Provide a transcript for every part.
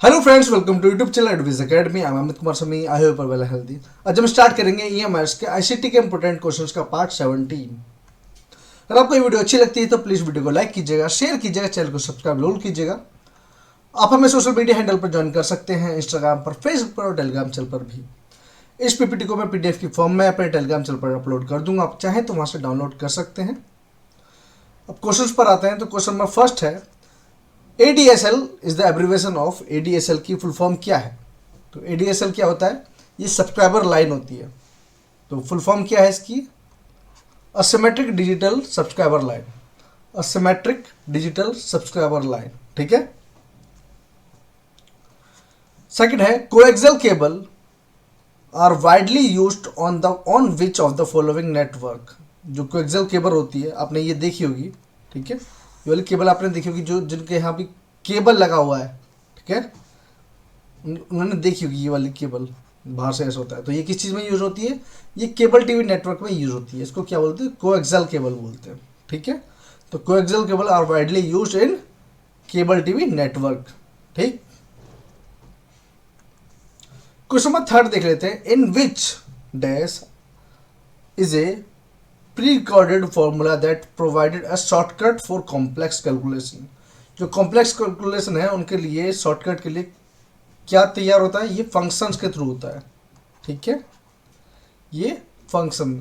Hello friends, welcome to YouTube channel Advice Academy. I am Amit Kumar Sami. I hope well healthy. आज हम start करेंगे ईएमआईएस के ICT के important questions का पार्ट 17। अगर आपको ये वीडियो अच्छी लगती है तो प्लीज वीडियो को लाइक कीजिएगा, शेयर कीजिएगा, चैनल को सब्सक्राइब जरूर कीजिएगा। आप हमें सोशल मीडिया हैंडल पर ज्वाइन कर सकते हैं, इंस्टाग्राम पर, फेसबुक पर और टेलीग्राम चैनल पर भी। इस पीपीटी को मैं पीडीएफ की फॉर्म में अपने टेलीग्राम चैनल पर अपलोड कर दूंगा, आप चाहें तो वहां से डाउनलोड कर सकते हैं। अब क्वेश्चंस पर आते हैं तो क्वेश्चन नंबर फर्स्ट है, ADSL is the abbreviation of ADSL की फुल फॉर्म क्या है। तो ADSL क्या होता है, ये सब्सक्राइबर लाइन होती है। तो फुल फॉर्म क्या है इसकी, asymmetric digital subscriber line. Asymmetric digital subscriber line, ठीक है। सेकंड है, coaxial cable are widely used on which of the following network. जो कोएक्सियल केबल होती है आपने ये देखी होगी, ठीक है। ये वाली केबल आपने देखी होगी, जो जिनके यहाँ भी केबल लगा हुआ है, ठीक है, उन्होंने देखी होगी ये वाली केबल बाहर से ऐसा होता है। तो ये किस चीज़ में यूज होती है, ये केबल टीवी नेटवर्क में यूज होती है। इसको क्या बोलते हैं, कोएक्सियल केबल बोलते हैं, ठीक है। तो coaxial cable are widely use in cable TV network, ठीक। क्वेश्चन नंबर थर्ड देख लेते हैं, in which dash is a pre-recorded formula that provided a shortcut for complex calculation। जो complex calculation है उनके लिए shortcut के लिए क्या तैयार होता है, ये functions के थ्रू होता है, ठीक है। ये function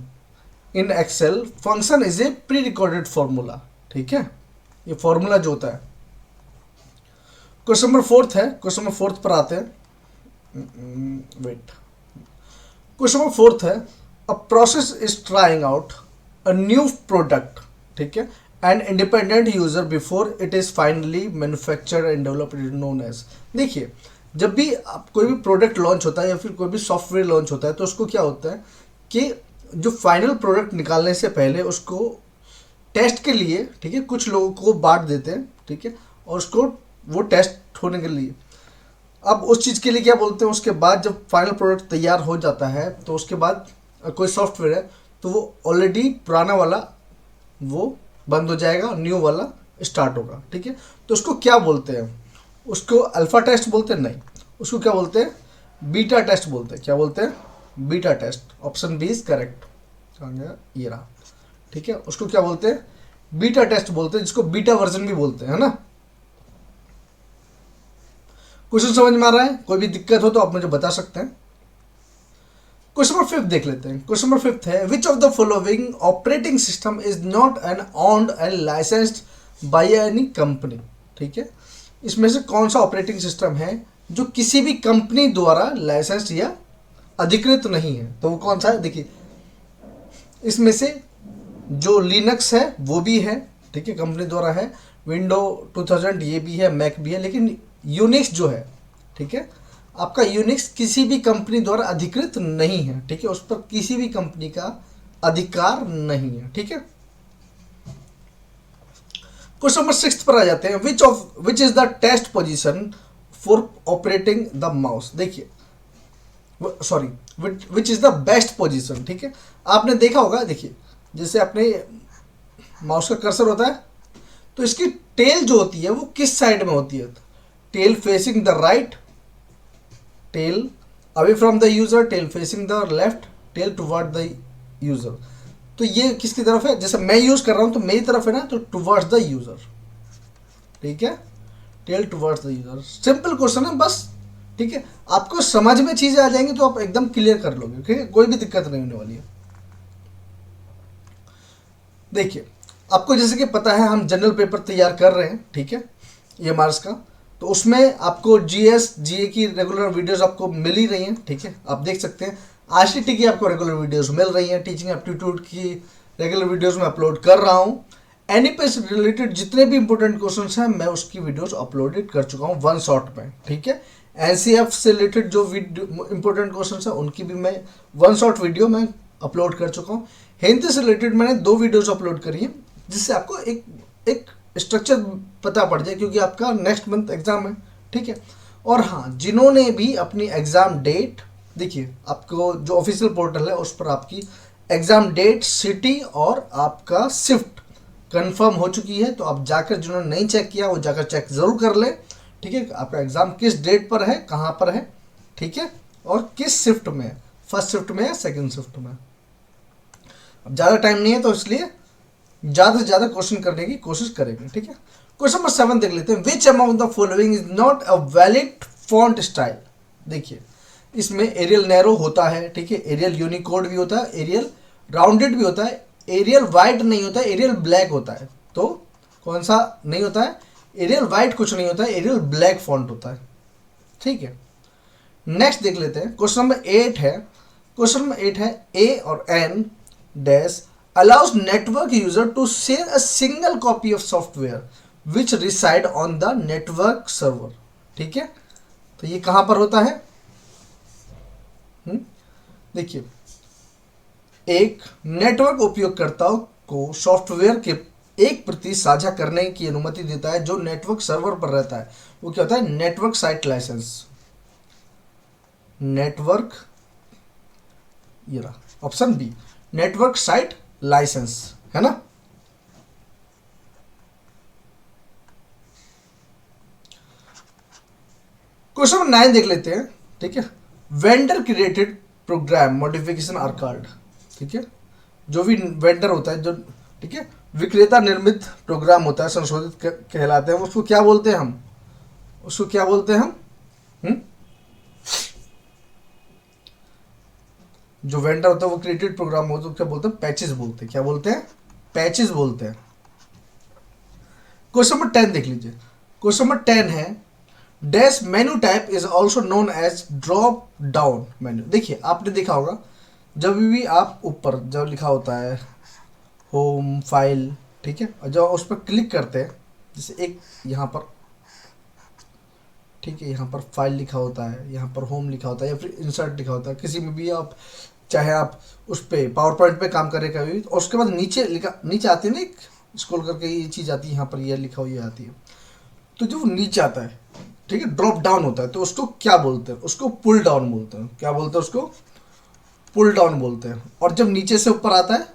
in Excel function is a pre-recorded formula, ठीक है। ये formula जो होता है। क्वेश्चन नंबर फोर्थ है, क्वेश्चन नंबर फोर्थ पर आते हैं। वेट, क्वेश्चन नंबर फोर्थ है, a process is trying out a new product, ठीक है, and independent user before it is finally manufactured and developed is known as. देखिए, जब भी आप कोई भी प्रोडक्ट लॉन्च होता है या फिर कोई भी सॉफ्टवेयर लॉन्च होता है तो उसको क्या होता है कि जो फाइनल प्रोडक्ट निकालने से पहले उसको टेस्ट के लिए, ठीक है, कुछ लोगों को बांट देते हैं, ठीक है, और उसको वो टेस्ट होने के लिए, अब उस चीज़ के लिए क्या बोलते हैं, उसके बाद जब फाइनल प्रोडक्ट तैयार हो जाता है तो उसके बाद कोई सॉफ्टवेयर है तो वो ऑलरेडी पुराना वाला वो बंद हो जाएगा, न्यू वाला स्टार्ट होगा, ठीक है। तो उसको क्या बोलते हैं, उसको अल्फा टेस्ट बोलते हैं, नहीं, उसको क्या बोलते हैं, बीटा टेस्ट बोलते हैं। क्या बोलते हैं, beta test. Option B is correct, कहाँ गया, ये रहा, ठीक है। उसको क्या बोलते हैं, बीटा टेस्ट बोलते हैं, जिसको बीटा वर्जन भी बोलते हैं, है ना। क्वेश्चन समझ में आ रहा है, कोई भी दिक्कत हो तो आप मुझे बता सकते हैं। क्वेश्चन नंबर फिफ्थ देख लेते हैं। क्वेश्चन नंबर फिफ्थ है, विच of the following operating system is not an owned and licensed by any company, ठीक है। इसमें से कौन सा ऑपरेटिंग सिस्टम है जो किसी भी कंपनी द्वारा लाइसेंस्ड या अधिकृत नहीं है। तो वो कौन सा है, देखिए, इसमें से जो लिनक्स है वो भी है, ठीक है, कंपनी द्वारा है, विंडो 2000 ये भी है, मैक भी है, लेकिन यूनिक्स जो है, ठीक है, आपका यूनिक्स किसी भी कंपनी द्वारा अधिकृत नहीं है, ठीक है, उस पर किसी भी कंपनी का अधिकार नहीं है, ठीक है। क्वेश्चन नंबर 6 पर आ जाते हैं, which is the test position for operating the mouse. देखिए, sorry, which is the best position, ठीक है। आपने देखा होगा, देखिए, जैसे अपने माउस का कर्सर होता है तो इसकी टेल जो होती है वो किस साइड में होती है, tail facing the right, tail away from the user, tail facing the left, tail toward the user. तो ये किसकी तरफ है, जैसे मैं यूज कर रहा हूं तो मेरी तरफ है ना, तो टुवर्ड्स द यूजर, ठीक है, tail towards the user. Simple question है बस, ठीक है। आपको समझ में चीजें आ जाएंगी तो आप एकदम क्लियर कर लोगे, ठीक है, कोई भी दिक्कत नहीं होने वाली है। देखिए, आपको जैसे कि पता है हम जनरल पेपर तैयार कर रहे हैं, ठीक है, ये मार्क्स का, तो उसमें आपको जीएस जीए की रेगुलर वीडियोस आपको मिल ही रही हैं, ठीक है, आप देख सकते हैं। आईसीटी की आपको रेगुलर वीडियोस मिल रही हैं, टीचिंग एप्टीट्यूड की रेगुलर वीडियोस मैं अपलोड कर रहा हूँ। एनईपी से रिलेटेड जितने भी इंपॉर्टेंट क्वेश्चंस हैं मैं उसकी वीडियोस अपलोडेड कर चुका हूँ वन शॉट में, ठीक है। एनसीएफ से रिलेटेड जो इंपॉर्टेंट क्वेश्चंस हैं उनकी भी मैं वन शॉट वीडियो मैं अपलोड कर चुका हूँ। हिंदी से रिलेटेड मैंने 2 वीडियोज अपलोड करी हैं, जिससे आपको एक स्ट्रक्चर पता पड़ जाए, क्योंकि आपका नेक्स्ट मंथ एग्जाम है, ठीक है। और हाँ, जिन्होंने भी अपनी एग्जाम डेट, देखिए, आपको जो ऑफिशियल पोर्टल है उस पर आपकी एग्जाम डेट, सिटी और आपका शिफ्ट कंफर्म हो चुकी है, तो आप जाकर, जिन्होंने नहीं चेक किया वो जाकर चेक जरूर कर ले, ठीक है, आपका एग्जाम किस डेट पर है, कहाँ पर है, ठीक है, और किस शिफ्ट में है, फर्स्ट शिफ्ट में है, सेकंड शिफ्ट में। अब ज़्यादा टाइम नहीं है तो इसलिए ज़्यादा से ज़्यादा क्वेश्चन करने की कोशिश करेंगे, ठीक है। क्वेश्चन नंबर 7 देख लेते हैं। Which among the following is not a valid font style. देखिए इसमें एरियल नैरो होता है, ठीक है, एरियल यूनिकोड भी होता है, एरियल राउंडेड भी होता है, एरियल वाइट नहीं होता है, एरियल ब्लैक होता है। तो कौन सा नहीं होता है, एरियल वाइट कुछ नहीं होता है, एरियल ब्लैक फॉन्ट होता है, ठीक है। नेक्स्ट देख लेते हैं। क्वेश्चन नंबर 8 है, क्वेश्चन नंबर 8 है ए और an dash allows network user to share a single copy of software which reside on the network server, ठीक है। तो ये कहां पर होता है, देखिए एक नेटवर्क उपयोगकर्ताओं को सॉफ्टवेयर के एक प्रति साझा करने की अनुमति देता है जो नेटवर्क सर्वर पर रहता है। वो क्या होता है, नेटवर्क साइट लाइसेंस। नेटवर्क, ये रहा option B, network site license, है ना। क्वेश्चन नंबर 9 देख लेते हैं, ठीक है। Vendor created program modification are called, ठीक है। जो भी वेंडर होता है, जो, ठीक है, विक्रेता निर्मित प्रोग्राम होता है, संशोधित कहलाते हैं। उसको क्या बोलते हैं हम, उसको क्या बोलते हैं हम, जो वेंडर होता है वो क्रिएटेड प्रोग्राम होता है तो क्या बोलते हैं, पैचेस बोलते हैं। क्या बोलते हैं, पैचेस बोलते हैं। क्वेश्चन नंबर 10 देख लीजिए। क्वेश्चन नंबर 10 है dash menu type is also known as drop down menu. देखिए आपने देखा होगा जब भी आप ऊपर जब लिखा होता है होम फाइल, ठीक है, और जब उस पर क्लिक करते हैं, जैसे एक यहाँ पर, ठीक है, यहाँ पर फाइल लिखा होता है, यहाँ पर होम लिखा होता है, या फिर इंसर्ट लिखा होता है, किसी में भी आप चाहे आप उस पर पावर पॉइंट पे काम करें कभी, और उसके बाद नीचे लिखा, नीचे आती है ना एक स्क्रॉल करके ये चीज़ आती है, यहाँ पर ये लिखा हुई आती है। तो जो नीचे आता है, ठीक है, ड्रॉप डाउन होता है, तो उसको क्या बोलते हैं, उसको पुल डाउन बोलते हैं। क्या बोलते हैं उसको, पुल डाउन बोलते हैं। और जब नीचे से ऊपर आता है,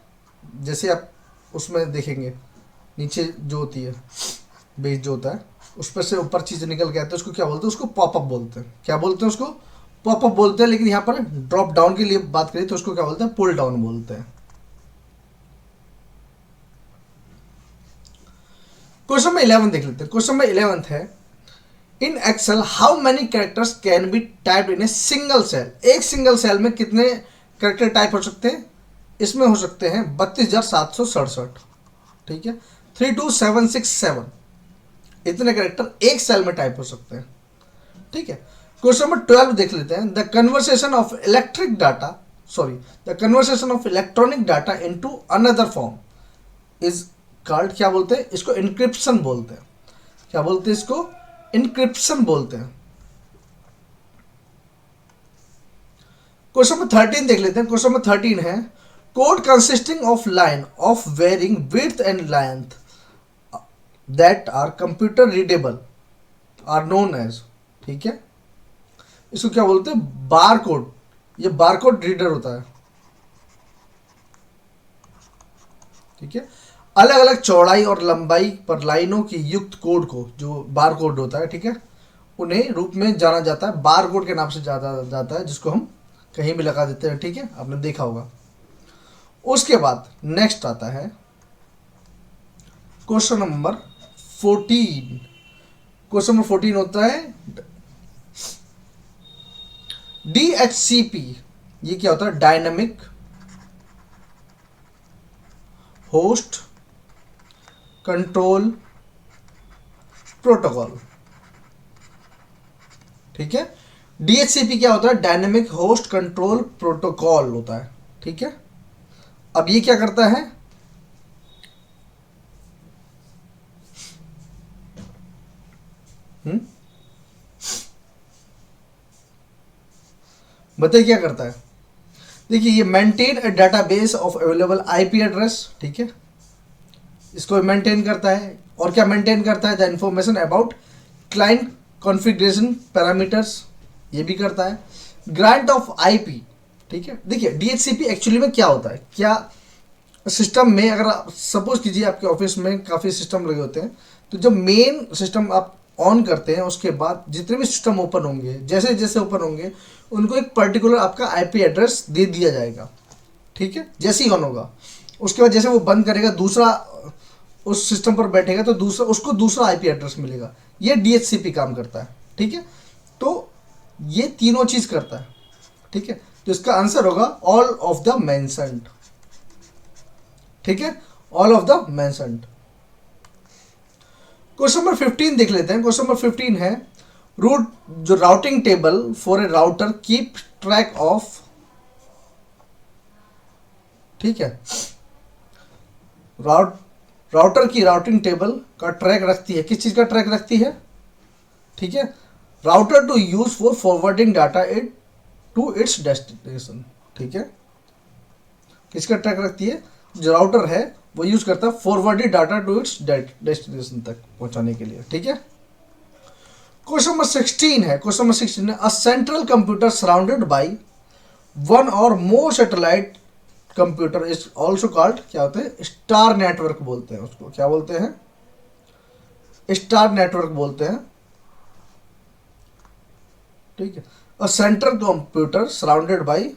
जैसे आप उसमें देखेंगे नीचे जो होती है बेस जो होता है, उस पर से ऊपर चीज़ें निकल के आते हैं, उसको क्या बोलते हैं, उसको पॉपअप बोलते हैं। क्या बोलते हैं उसको, पॉपअप बोलते हैं। लेकिन यहाँ पर ड्रॉप डाउन के लिए बात करें तो उसको क्या बोलते हैं, पुल डाउन बोलते हैं। क्वेश्चन नंबर 11 देख लेते हैं। क्वेश्चन नंबर 11 है in Excel how many characters can be typed in a single cell. एक सिंगल सेल में कितने कैरेक्टर टाइप हो सकते हैं, इसमें हो सकते हैं 32,767, ठीक है, 32767, इतने कैरेक्टर एक सेल में टाइप हो सकते हैं, ठीक है। क्वेश्चन नंबर 12 देख लेते हैं। The conversation of electric data, sorry, the conversation of electronic data into another form is called, क्या बोलते हैं इसको, इनक्रिप्शन बोलते हैं। क्या बोलते हैं इसको, इनक्रिप्शन बोलते हैं। क्वेश्चन नंबर 13 देख लेते हैं। क्वेश्चन नंबर 13 है code consisting of line of varying width and length that are computer readable are known as, ठीक है, इसको क्या बोलते हैं, बार कोड। ये बार कोड रीडर होता है, ठीक है। अलग अलग चौड़ाई और लंबाई पर लाइनों की युक्त कोड को, जो बार कोड होता है, ठीक है, उन्हें रूप में जाना जाता है, बार कोड के नाम से जाना जाता है, जिसको हम कहीं भी लगा देते हैं, ठीक है, आपने देखा होगा। उसके बाद नेक्स्ट आता है क्वेश्चन नंबर 14। क्वेश्चन नंबर 14 होता है DHCP। ये क्या होता है, डायनामिक होस्ट कंट्रोल प्रोटोकॉल, ठीक है। DHCP क्या होता है, डायनेमिक होस्ट कंट्रोल प्रोटोकॉल होता है, ठीक है। अब ये क्या करता है, बताइए क्या करता है। देखिए ये maintain a database of available IP address, ठीक है, इसको मेंटेन करता है। और क्या मेंटेन करता है, the information about client configuration parameters, ये भी करता है। ग्रांट ऑफ आईपी, ठीक है। देखिए डीएचसीपी एक्चुअली में क्या होता है, क्या सिस्टम में अगर सपोज कीजिए आपके ऑफिस में काफ़ी सिस्टम लगे होते हैं, तो जब मेन सिस्टम आप ऑन करते हैं उसके बाद जितने भी सिस्टम ओपन होंगे, जैसे जैसे ओपन होंगे उनको एक पर्टिकुलर आपका आईपी एड्रेस दे दिया जाएगा, ठीक है। जैसे ही ऑन होगा उसके बाद जैसे वो बंद करेगा, दूसरा उस सिस्टम पर बैठेगा तो दूसरा उसको दूसरा आईपी एड्रेस मिलेगा। ये डीएचसीपी काम करता है, ठीक है। तो ये तीनों चीज करता है, ठीक है। तो इसका आंसर होगा ऑल ऑफ द मेंशन्ड, ठीक है, all of the mentioned. Question number 15 देख लेते हैं। क्वेश्चन नंबर 15 है रूट जो routing table for a router keep track of, ठीक है। राउटर की राउटिंग टेबल का ट्रैक रखती है, किस चीज का ट्रैक रखती है, ठीक है। Router to use for forwarding data it to its destination, ठीक है। किसका ट्रैक रखती है, जो राउटर है वो यूज करता है forwarded data to its destination तक पहुंचाने के लिए, ठीक है। क्वेश्चन नंबर 16 है। क्वेश्चन नंबर 16 है a central computer surrounded by one or more satellite computer is also called, क्या होते हैं, स्टार नेटवर्क बोलते हैं उसको। क्या बोलते हैं, स्टार नेटवर्क बोलते हैं, ठीक है। A central computer surrounded bye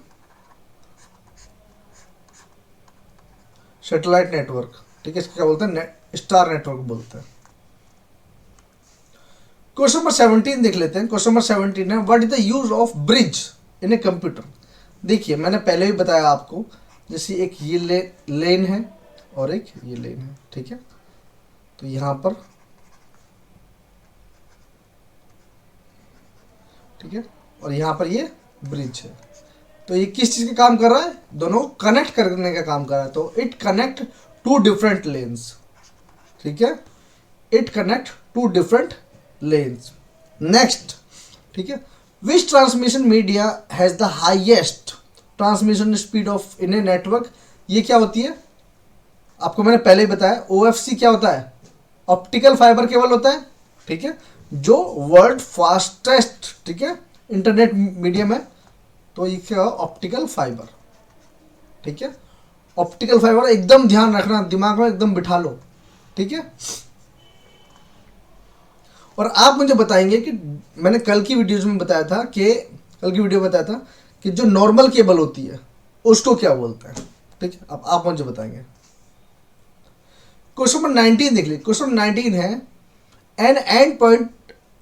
satellite network, ठीक है, इसको क्या बोलते हैं, स्टार नेटवर्क बोलते हैं। क्वेश्चन नंबर 17 देख लेते हैं। क्वेश्चन नंबर 17 है what is the use of bridge in a computer. देखिए मैंने पहले भी बताया आपको, जैसे एक ये लेन है और एक ये लेन है, ठीक है। तो यहां पर, ठीक है, और यहां पर ये ब्रिज है। तो ये किस चीज का काम कर रहा है, दोनों कनेक्ट करने का काम कर रहा है। तो it connect to different LANs, ठीक है, it connect to different LANs. Next, ठीक है, which transmission media has the highest transmission speed of in a network. ये क्या होती है, आपको मैंने पहले ही बताया, ओएफसी क्या होता है, ऑप्टिकल फाइबर केबल होता है, ठीक है, जो वर्ल्ड फास्टेस्ट, ठीक है, इंटरनेट मीडियम है। तो ये क्या, ऑप्टिकल फाइबर, ठीक है। ऑप्टिकल फाइबर एकदम ध्यान रखना, दिमाग में एकदम बिठा लो, ठीक है। और आप मुझे बताएंगे कि मैंने कल की वीडियोज में बताया था कि कि जो नॉर्मल केबल होती है उसको क्या बोलते हैं, ठीक है। अब आप मुझे बताएंगे। क्वेश्चन नंबर 19 देख लीजिए। क्वेश्चन नंबर 19 है an end point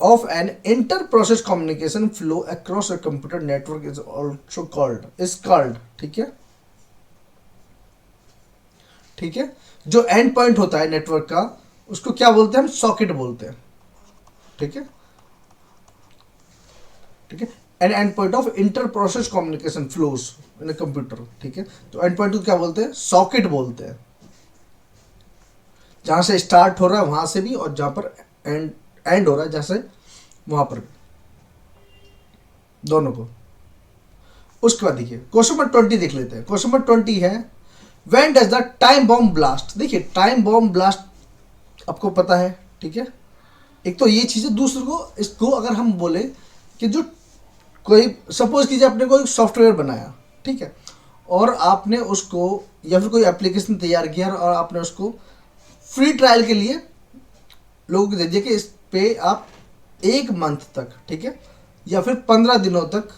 of an inter-process communication flow across a computer network is also called, ठीक है, ठीक है। जो एंड पॉइंट होता है नेटवर्क का उसको क्या बोलते हैं, हम सॉकेट बोलते हैं, ठीक है, ठीक है। An end point of inter process communication flows in a computer, ठीक है। तो एंड पॉइंट को क्या बोलते हैं, सॉकेट बोलते हैं। जहां से स्टार्ट हो रहा है वहां से भी, और जहां पर एंड हो रहा है जैसे वहां पर भी, दोनों को। उसके बाद देखिए क्वेश्चन नंबर 20 देख लेते हैं। क्वेश्चन नंबर 20 है when does the time bomb blast. देखिए टाइम बॉम्ब ब्लास्ट आपको पता है, ठीक है। एक तो ये चीज है, दूसरे को इसको अगर हम बोले कि जो कोई सपोज कीजिए आपने कोई सॉफ्टवेयर बनाया, ठीक है, और आपने उसको या फिर कोई एप्लीकेशन तैयार किया और आपने उसको फ्री ट्रायल के लिए लोगों को दे दिया कि इस पे आप 1 मंथ तक, ठीक है, या फिर 15 दिनों तक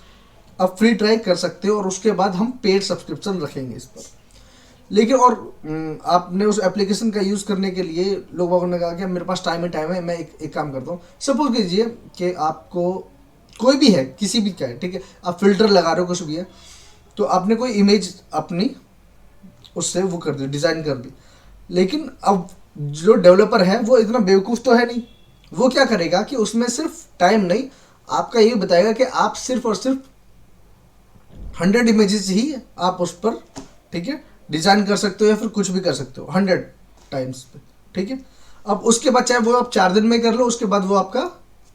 आप फ्री ट्राई कर सकते हो और उसके बाद हम पेड सब्सक्रिप्शन रखेंगे इस पर। लेकिन और आपने उस एप्लीकेशन का यूज़ करने के लिए लोगों ने कहा कि मेरे पास टाइम है, मैं एक काम करता हूँ। सपोज कीजिए कि आपको कोई भी है, किसी भी का है, ठीक है, आप फिल्टर लगा रहे हो, कुछ भी है, तो आपने कोई इमेज अपनी उससे वो कर दी, डिज़ाइन कर दी। लेकिन अब जो डेवलपर है वो इतना बेवकूफ़ तो है नहीं, वो क्या करेगा कि उसमें सिर्फ टाइम नहीं, आपका ये बताएगा कि आप सिर्फ और सिर्फ 100 इमेजेस ही आप उस पर, ठीक है, डिज़ाइन कर सकते हो या फिर कुछ भी कर सकते हो 100 टाइम्स पे, ठीक है। अब उसके बाद चाहे वो आप 4 दिन में कर लो, उसके बाद वो आपका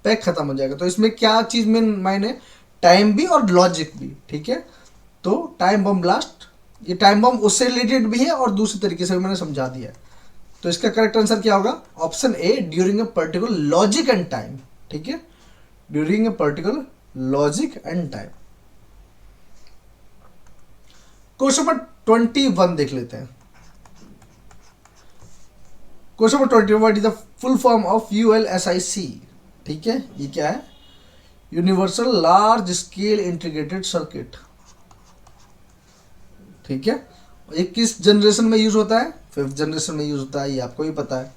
पैक खत्म हो जाएगा। तो इसमें क्या चीज़ में मायने, टाइम भी और लॉजिक भी, ठीक है। तो टाइम बम ब्लास्ट, ये टाइम बम उससे रिलेटेड भी है और दूसरी तरीके से भी मैंने समझा दिया है। तो इसका करेक्ट आंसर क्या होगा, option A, during a particular logic and time, ठीक है, during a particular logic and time. Question number 21 देख लेते हैं। Question number 21, what is the full form of ULSIC। ठीक है, ये क्या है, universal large scale integrated circuit. ठीक है, ये किस जनरेशन में यूज होता है, 5th जनरेशन में यूज होता है, ये आपको भी पता है।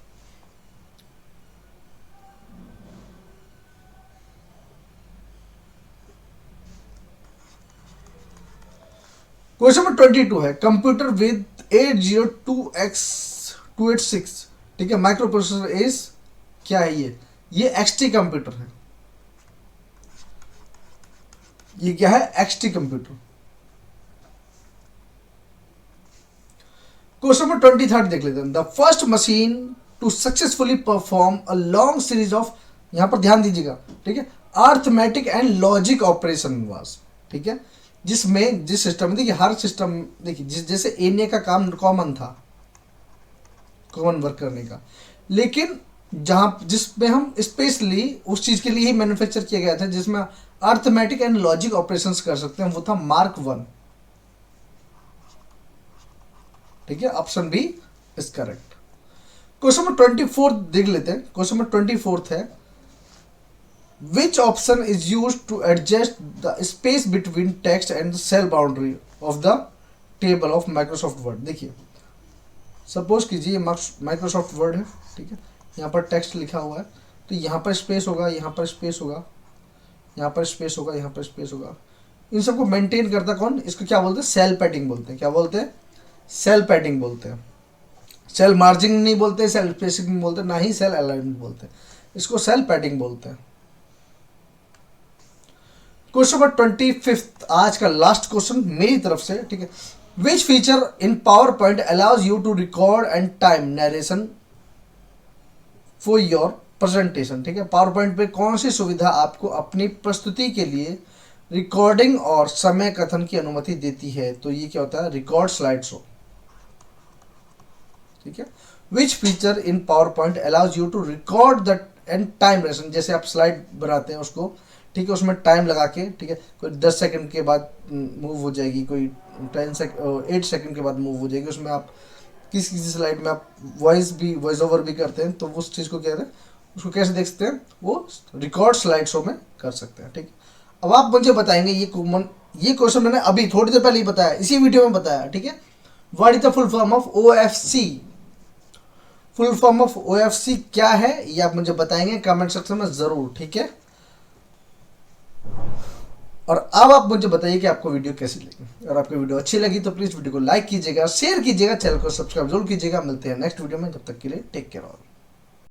क्वेश्चन नंबर 22 है, कंप्यूटर विद 802x286, ठीक है, माइक्रो प्रोसेसर इज, क्या है ये एक्सटी कंप्यूटर है। ये क्या है, एक्सटी कंप्यूटर। क्वेश्चन नंबर 23 देख लेते हैं, the first machine to successfully perform a long series of, यहां पर ध्यान दीजिएगा, ठीक है, arithmetic and logic operation was, ठीक है, जिसमें जिस सिस्टम, देखिए हर सिस्टम, देखिए जैसे एने का काम कॉमन था, कॉमन वर्क करने का, लेकिन जहां जिसमें हम स्पेशली उस चीज के लिए ही मैन्युफैक्चर किया गया था जिसमें अर्थमेटिक एंड लॉजिक ऑपरेशंस कर सकते हैं, वो था मार्क 1। ठीक है, option B is correct. Question number 24 देख लेते हैं, क्वेश्चन नंबर 24 है, which option is used to adjust the space between text and the cell boundary of the table of Microsoft Word। देखिए सपोज कीजिए माइक्रोसॉफ्ट वर्ड है, ठीक है, यहाँ पर टेक्स्ट लिखा हुआ है, तो यहाँ पर स्पेस होगा, यहाँ पर स्पेस होगा, यहाँ पर स्पेस होगा, यहाँ पर स्पेस होगा, इन सबको मेंटेन करता कौन, इसको क्या बोलते हैं, सेल पैडिंग बोलते हैं। क्या बोलते हैं, सेल पैडिंग बोलते हैं। सेल मार्जिन नहीं बोलते, सेल स्पेसिंग नहीं बोलते, ना ही सेल अलाइनमेंट बोलते हैं, इसको सेल पैडिंग बोलते हैं। क्वेश्चन नंबर 25 आज का लास्ट क्वेश्चन मेरी तरफ से, ठीक है, which feature in PowerPoint allows you to record and time narration for your presentation. ठीक है, पावर पॉइंट पे कौन सी सुविधा आपको अपनी प्रस्तुति के लिए रिकॉर्डिंग और समय कथन की अनुमति देती है, तो ये क्या होता है, रिकॉर्ड स्लाइड शो। ठीक है, which feature in PowerPoint allows you to record the and time narration, जैसे आप स्लाइड बनाते हैं उसको, ठीक है, उसमें टाइम लगा के, ठीक है, कोई 10 सेकंड के बाद मूव हो जाएगी, कोई 8 सेकंड के बाद मूव हो जाएगी, उसमें आप किसी किसी स्लाइड में आप वॉइस ओवर भी करते हैं, तो उस चीज़ को कहते हैं, उसको कैसे देख सकते हैं, वो रिकॉर्ड स्लाइड शो में कर सकते हैं। ठीक, अब आप मुझे बताएंगे, ये क्वेश्चन मैंने अभी थोड़ी देर पहले ही बताया, इसी वीडियो में बताया। ठीक है, what is the full form of OFC, full form of OFC क्या है, ये आप मुझे बताएंगे कमेंट सेक्शन में जरूर। ठीक है, और अब आप मुझे बताइए कि आपको वीडियो कैसी लगी। अगर आपको वीडियो अच्छी लगी तो प्लीज वीडियो को लाइक कीजिएगा, शेयर कीजिएगा, चैनल को सब्सक्राइब जरूर कीजिएगा। मिलते हैं नेक्स्ट वीडियो में, जब तक के लिए टेक केयर ऑल।